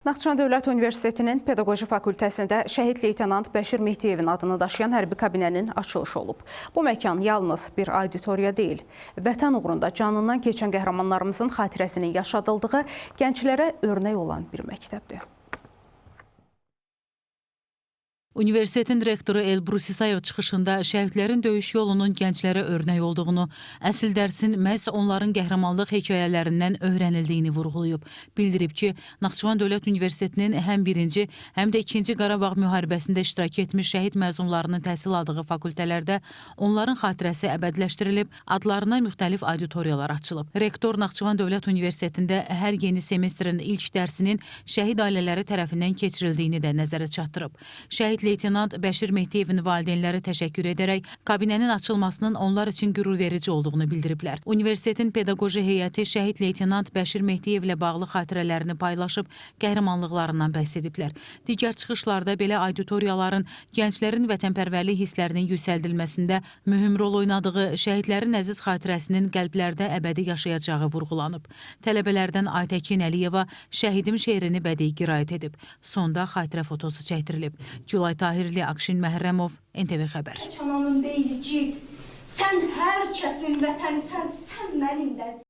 Naxçıvan Dövlət Universitetinin Pedaqoji Fakültəsində şəhid leytenant Bəşir Mehdiyevin adını daşıyan hərbi kabinənin açılışı olub. Bu məkan yalnız bir auditoriya deyil, vətən uğrunda canından keçən qəhrəmanlarımızın xatirəsinin yaşadıldığı, gənclərə örnək olan bir məktəbdir. Universitetin rektoru Elbrus İsayev çıxışında şəhidlərin döyüş yolunun gənclərə örnək olduğunu, əsl dərsin məhz onların qəhrəmanlıq hekayələrindən öyrənildiyini vurğulayıb. Bildirib ki, Naxçıvan Dövlət Universitetinin həm 1-ci, həm də 2-ci Qarabağ müharibəsində iştirak etmiş şəhid məzunlarının təhsil aldığı fakültələrdə onların xatirəsi əbədiləşdirilib, adlarına müxtəlif auditoriyalar açılıb. Rektor Naxçıvan Dövlət Universitetində hər yeni semestrin ilk dərsinin şəhid ailələri tərəfindən keçirildiyini də nəzərə çatdırıb. Şəhid leytenant Bəşir Mehdiyevin valideynləri təşəkkür edərək kabinenin açılmasının onlar üçün qürurverici olduğunu bildiriblər. Universitetin pedaqoji heyəti şəhid leytenant Bəşir Mehdiyevlə bağlı xatirələrini paylaşıb, qəhrəmanlıqlarından bəhs ediblər. Digər çıxışlarda belə auditoriyaların gənclərin vətənpərvərlik hisslərinin yüksəldilməsində mühüm rol oynadığı, şəhidlərin əziz xatirəsinin qəlblərdə əbədi yaşayacağı vurğulanıb. Tələbələrdən Aytəkin Əliyeva şəhidim şeirini bədii qiraət edib. Sonda xatirə fotosu çəkdirilib. Gülay Tahirli, Akşin Məhrəmov, NTV Xəbər. Cananın deyil cid, sən hər kəsin vətənisən, sən mənim də.